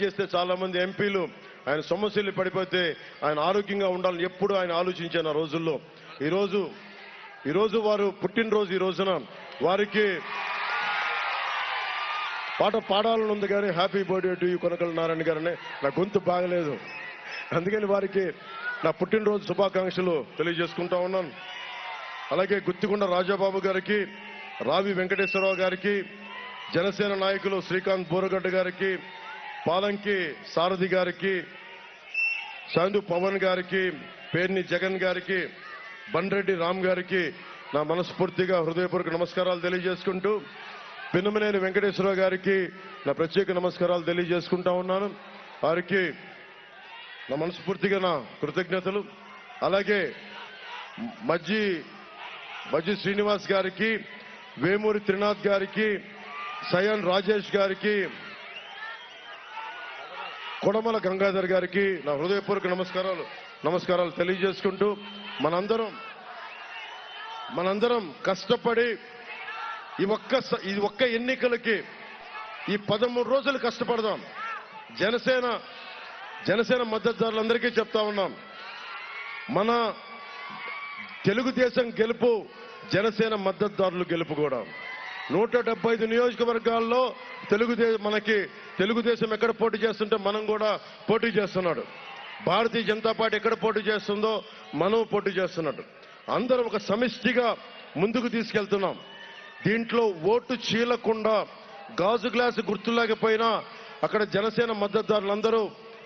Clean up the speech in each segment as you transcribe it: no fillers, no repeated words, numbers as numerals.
చేస్తే చాలా మంది ఎంపీలు ఆయన సమస్యలు పడిపోతే ఆయన ఆరోగ్యంగా ఉండాలని ఎప్పుడు ఆయన ఆలోచించిన రోజుల్లో ఈరోజు వారు పుట్టినరోజు ఈ రోజున వారికి పాట పాడాలని ఉంది కానీ happy birthday to you Konakalla Narayana గారని నా గొంతు బాగలేదు, అందుకని వారికి నా పుట్టినరోజు శుభాకాంక్షలు తెలియజేసుకుంటా ఉన్నాను. అలాగే గుత్తికొండ రాజాబాబు గారికి, రావి వెంకటేశ్వరరావు గారికి, జనసేన నాయకులు శ్రీకాంత్ బోరగడ్డ గారికి, పాలంకి సారథి గారికి, సాందు పవన్ గారికి, పేర్ని జగన్ గారికి, బండ్రెడ్డి రామ్ గారికి నా మనస్ఫూర్తిగా హృదయపూర్వక నమస్కారాలు తెలియజేసుకుంటూ, పిన్నమనేని వెంకటేశ్వరరావు గారికి నా ప్రత్యేక నమస్కారాలు తెలియజేసుకుంటా ఉన్నాను. వారికి నా మనస్ఫూర్తిగా నా కృతజ్ఞతలు. అలాగే మజ్జి శ్రీనివాస్ గారికి, వేమూరి త్రినాథ్ గారికి, సయాన్ రాజేష్ గారికి, కొడమల గంగాధర్ గారికి నా హృదయపూర్వక నమస్కారాలు తెలియజేసుకుంటూ, మనందరం కష్టపడి ఈ ఒక్క ఎన్నికలకి ఈ 13 రోజులు కష్టపడదాం. జనసేన మద్దతుదారులందరికీ చెప్తా ఉన్నాం, మన తెలుగుదేశం గెలుపు జనసేన మద్దతుదారులు గెలుపు కూడా. 175 నియోజకవర్గాల్లో తెలుగుదేశం ఎక్కడ పోటీ చేస్తుంటే మనం కూడా పోటీ చేస్తున్నాడు. భారతీయ జనతా పార్టీ ఎక్కడ పోటీ చేస్తుందో మనం పోటీ చేస్తున్నాడు. అందరం ఒక సమిష్టిగా ముందుకు తీసుకెళ్తున్నాం. దీంట్లో ఓటు చీలకుండా గాజు గ్లాసు గుర్తులేకపోయినా అక్కడ జనసేన మద్దతుదారులందరూ,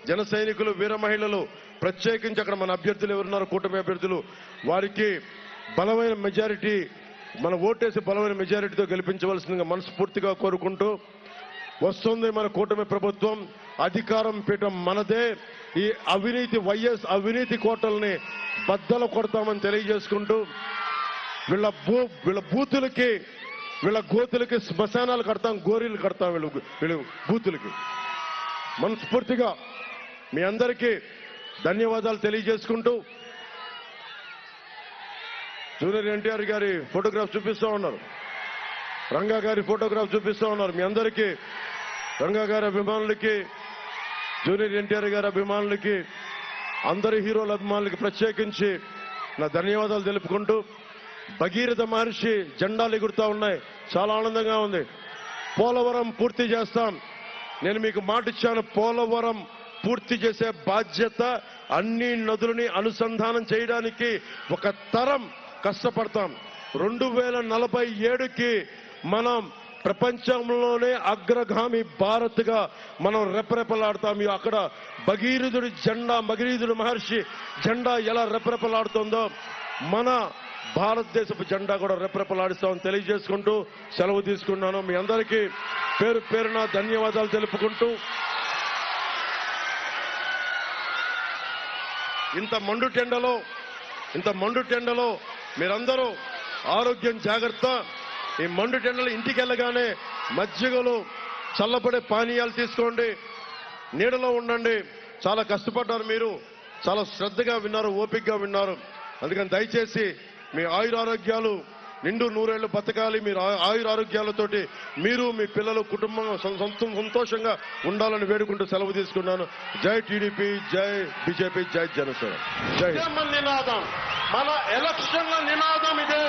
జన సైనికులు, వీర మహిళలు, ప్రత్యేకించి అక్కడ మన అభ్యర్థులు ఎవరున్నారు, కూటమి అభ్యర్థులు, వారికి బలమైన మెజారిటీ, మన ఓటేసి బలమైన మెజారిటీతో గెలిపించవలసిందిగా మనస్ఫూర్తిగా కోరుకుంటూ, వస్తుంది మన కూటమి ప్రభుత్వం, అధికారం పీఠం మనదే. ఈ వైఎస్ అవినీతి కోటల్ని బద్దలు కొడతామని తెలియజేసుకుంటూ, వీళ్ళ బూతులకి, వీళ్ళ గోతులకి శ్మశానాలు కడతాం, గోరీలు కడతాం వీళ్ళ బూతులకి. మనస్ఫూర్తిగా మీ అందరికీ ధన్యవాదాలు తెలియజేసుకుంటూ, జూనియర్ ఎన్టీఆర్ గారి ఫోటోగ్రాఫ్ చూపిస్తూ ఉన్నారు, రంగా గారి ఫోటోగ్రాఫ్ చూపిస్తూ ఉన్నారు. మీ అందరికీ, రంగా గారి అభిమానులకి, జూనియర్ ఎన్టీఆర్ గారి అభిమానులకి, అందరి హీరోల అభిమానులకి ప్రత్యేకించి నా ధన్యవాదాలు తెలుపుకుంటూ, భగీరథ మహర్షి జెండాలు ఎగురుతా ఉన్నాయి, చాలా ఆనందంగా ఉంది. పోలవరం పూర్తి చేస్తాం, నేను మీకు మాట ఇచ్చాను. పోలవరం పూర్తి చేసే బాధ్యత, అన్ని నదులని అనుసంధానం చేయడానికి ఒక తరం కష్టపడతాం. 2047కి మనం ప్రపంచంలోనే అగ్రగామి భారత్గా మనం రెపరెపలాడతాం. అక్కడ భగీరథుడి మహర్షి జెండా ఎలా రెపరెపలాడుతుందో మన భారతదేశపు జెండా కూడా రెపరెపలాడిస్తామని తెలియజేసుకుంటూ సెలవు తీసుకున్నాను. మీ అందరికీ పేరు పేరున ధన్యవాదాలు తెలుపుకుంటూ, ఇంత మండు టెండలో మీరందరూ ఆరోగ్యం జాగ్రత్త. ఈ మండు టెండలో ఇంటికి వెళ్ళగానే మజ్జిగలు, చల్లబడే పానీయాలు తీసుకోండి, నీడలో ఉండండి. చాలా కష్టపడ్డారు మీరు, చాలా శ్రద్ధగా విన్నారు, ఓపికగా విన్నారు. అందుకని దయచేసి మీ ఆయురారోగ్యాలు నిండు నూరేళ్లు బతకాలి. మీరు ఆయురారోగ్యాలతోటి మీరు, మీ పిల్లలు, కుటుంబం సంతోషంగా ఉండాలని వేడుకుంటూ సెలవు తీసుకున్నాను. జై టీడీపీ, జై బీజేపీ, జై జనసేన, జై. నినాదం, మన ఎలక్షన్ల నినాదం ఇదే.